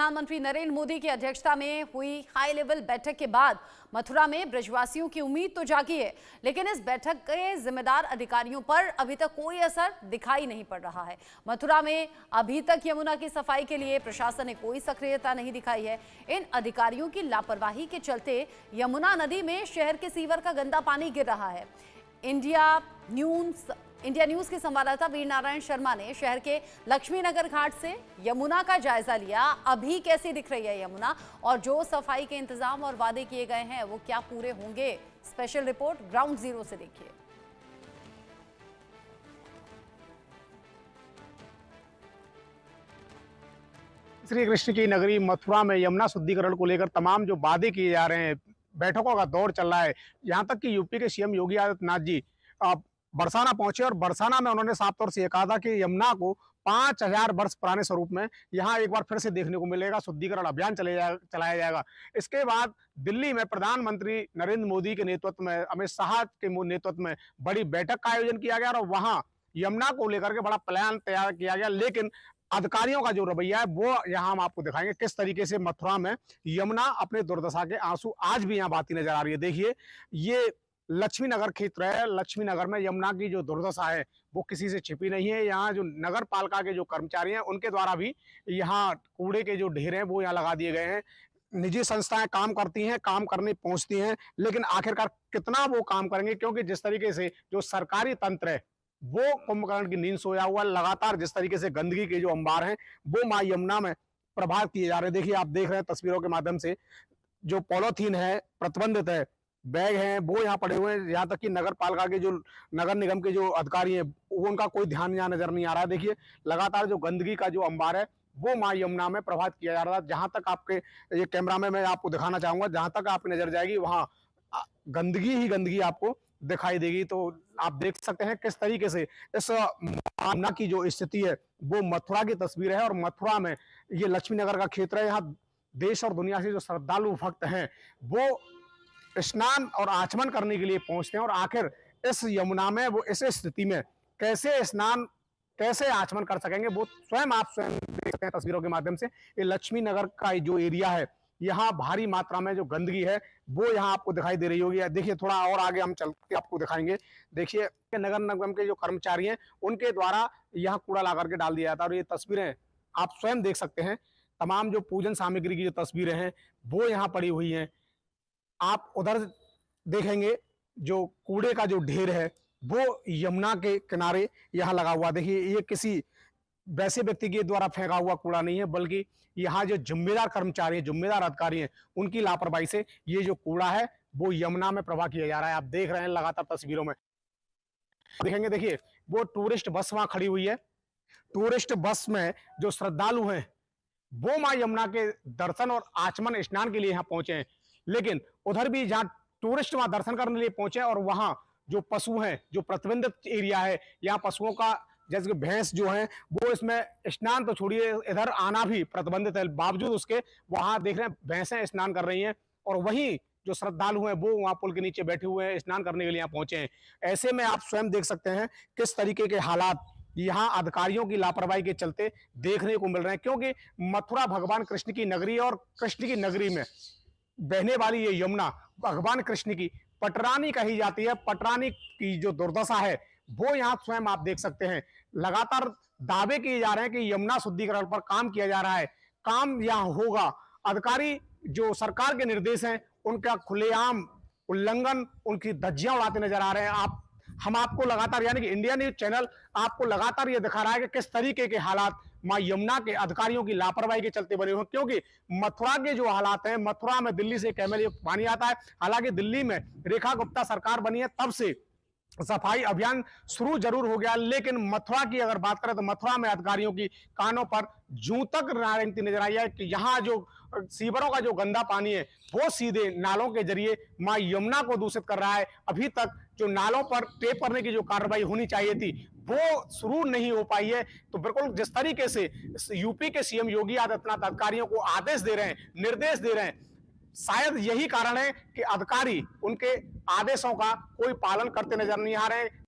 प्रधानमंत्री नरेंद्र मोदी की अध्यक्षता में हुई हाई लेवल बैठक के बाद मथुरा में ब्रजवासियों की उम्मीद तो जागी है, लेकिन इस बैठक के जिम्मेदार अधिकारियों पर अभी तक कोई असर दिखाई नहीं पड़ रहा है। मथुरा में अभी तक यमुना की सफाई के लिए प्रशासन ने कोई सक्रियता नहीं दिखाई है। इन अधिकारियों की लापरवाही के चलते यमुना नदी में शहर के सीवर का गंदा पानी गिर रहा है। इंडिया न्यूज के संवाददाता वीर नारायण शर्मा ने शहर के लक्ष्मी नगर घाट से यमुना का जायजा लिया। अभी कैसी दिख रही है यमुना और जो सफाई के इंतजाम और वादे किए गए हैं वो क्या पूरे होंगे? स्पेशल रिपोर्ट ग्राउंड जीरो से देखिए। श्री कृष्ण की नगरी मथुरा में यमुना शुद्धिकरण को लेकर तमाम जो वादे किए जा रहे हैं, बैठकों का दौर चल रहा है। यहाँ तक कि यूपी के सीएम योगी आदित्यनाथ जी बरसाना पहुंचे और बरसाना में उन्होंने साफ तौर से ये कहा था कि यमुना को 5000 वर्ष पुराने स्वरूप में यहाँ एक बार फिर से देखने को मिलेगा, शुद्धिकरण अभियान चलाया जाएगा। इसके बाद दिल्ली में प्रधानमंत्री नरेंद्र मोदी के नेतृत्व में, अमित शाह के नेतृत्व में बड़ी बैठक का आयोजन किया गया और वहां यमुना को लेकर के बड़ा प्लान तैयार किया गया। लेकिन अधिकारियों का जो रवैया है वो यहाँ हम आपको दिखाएंगे किस तरीके से मथुरा में यमुना अपने दुर्दशा के आंसू आज भी यहाँ बहती नजर आ रही है। देखिए, ये लक्ष्मी नगर क्षेत्र है। लक्ष्मी नगर में यमुना की जो दुर्दशा है वो किसी से छिपी नहीं है। यहाँ जो नगर पालिका के जो कर्मचारी हैं उनके द्वारा भी यहाँ कूड़े के जो ढेर हैं वो यहाँ लगा दिए गए हैं। निजी संस्थाएं काम करती हैं, काम करने पहुंचती हैं, लेकिन आखिरकार कितना वो काम करेंगे, क्योंकि जिस तरीके से जो सरकारी तंत्र है वो कुंभकर्ण की नींद सोया हुआ। लगातार जिस तरीके से गंदगी के जो अंबार हैं वो मां यमुना में प्रभावित किए जा रहे हैं। देखिए, आप देख रहे हैं तस्वीरों के माध्यम से जो पॉलीथीन है, प्रतिबंधित है, बैग हैं, वो यहाँ पड़े हुए हैं। यहाँ तक कि नगर पालिका के जो नगर निगम के जो अधिकारी हैं वो उनका कोई ध्यान यहाँ नजर नहीं आ रहा है। देखिए, लगातार जो गंदगी का जो अंबार है वो मां यमुना में प्रभावित किया जा रहा है। जहां तक आपके ये कैमरा में मैं आपको दिखाना चाहूंगा, जहां तक आपकी नजर जाएगी वहां गंदगी ही गंदगी आपको दिखाई देगी। तो आप देख सकते हैं किस तरीके से इस यमुना की जो स्थिति है वो मथुरा की तस्वीर है। और मथुरा में ये लक्ष्मी नगर का क्षेत्र है। यहाँ देश और दुनिया से जो श्रद्धालु भक्त हैं वो स्नान और आचमन करने के लिए पहुंचते हैं। और आखिर इस यमुना में वो इस स्थिति में कैसे स्नान, कैसे आचमन कर सकेंगे, वो आप स्वयं देख सकते हैं तस्वीरों के माध्यम से। ये लक्ष्मी नगर का जो एरिया है, यहाँ भारी मात्रा में जो गंदगी है वो यहाँ आपको दिखाई दे रही होगी। देखिए, थोड़ा और आगे हम चल के आपको दिखाएंगे। देखिए, नगर निगम के जो कर्मचारी हैं उनके द्वारा यहाँ कूड़ा ला करके डाल दिया जाता है। और ये तस्वीरें आप स्वयं देख सकते हैं। तमाम जो पूजन सामग्री की जो तस्वीरें हैं वो यहाँ पड़ी हुई हैं। आप उधर देखेंगे जो कूड़े का जो ढेर है वो यमुना के किनारे यहाँ लगा हुआ। देखिए, ये किसी वैसे व्यक्ति के द्वारा फेंका हुआ कूड़ा नहीं है, बल्कि यहाँ जो जिम्मेदार कर्मचारी हैं, जिम्मेदार अधिकारी हैं, उनकी लापरवाही से ये जो कूड़ा है वो यमुना में प्रवाह किया जा रहा है। आप देख रहे हैं लगातार तस्वीरों में देखेंगे। देखिए, वो टूरिस्ट बस वहां खड़ी हुई है। टूरिस्ट बस में जो श्रद्धालु हैं वो मां यमुना के दर्शन और आचमन स्नान के लिए यहाँ पहुंचे हैं। लेकिन उधर भी जहां टूरिस्ट वहां दर्शन करने के लिए पहुंचे और वहां जो पशु हैं, जो प्रतिबंधित एरिया है, यहाँ पशुओं का जैसे कि भैंस जो है वो इसमें स्नान तो छोड़िए, इधर आना भी प्रतिबंधित है। बावजूद उसके वहां देख रहे हैं भैंसें स्नान कर रही हैं और वहीं जो श्रद्धालु हैं वो वहां पुल के नीचे बैठे हुए हैं, स्नान करने के लिए यहाँ पहुंचे हैं। ऐसे में आप स्वयं देख सकते हैं किस तरीके के हालात यहाँ अधिकारियों की लापरवाही के चलते देखने को मिल रहे हैं। क्योंकि मथुरा भगवान कृष्ण की नगरी है और कृष्ण की नगरी में बहने वाली ये यमुना भगवान कृष्ण की पटरानी कही जाती है। पटरानी की जो दुर्दशा है वो यहाँ स्वयं आप देख सकते हैं। लगातार दावे किए जा रहे हैं कि यमुना शुद्धिकरण पर काम किया जा रहा है, काम यहाँ होगा। अधिकारी जो सरकार के निर्देश हैं उनका खुलेआम उल्लंघन, उनकी धज्जियां उड़ाते नजर आ रहे हैं। हम आपको लगातार, यानी कि इंडिया न्यूज चैनल आपको लगातार ये दिखा रहा है कि किस तरीके के हालात मां यमुना के अधिकारियों की लापरवाही के चलते बने हुए। क्योंकि मथुरा के जो हालात हैं, मथुरा में दिल्ली से कैमल पानी आता है। हालांकि दिल्ली में रेखा गुप्ता सरकार बनी है तब से सफाई अभियान शुरू जरूर हो गया, लेकिन मथुरा की अगर बात करें तो मथुरा में अधिकारियों की कानों पर जूं तक रेंगती नजर आई है कि यहाँ जो सीवरों का जो गंदा पानी है वो सीधे नालों के जरिए मां यमुना को दूषित कर रहा है। अभी तक जो नालों पर टेप करने की जो कार्रवाई होनी चाहिए थी वो शुरू नहीं हो पाई है। तो बिल्कुल जिस तरीके से यूपी के सीएम योगी आदित्यनाथ अधिकारियों को आदेश दे रहे हैं, निर्देश दे रहे हैं, शायद यही कारण है कि अधिकारी उनके आदेशों का कोई पालन करते नजर नहीं आ रहे हैं।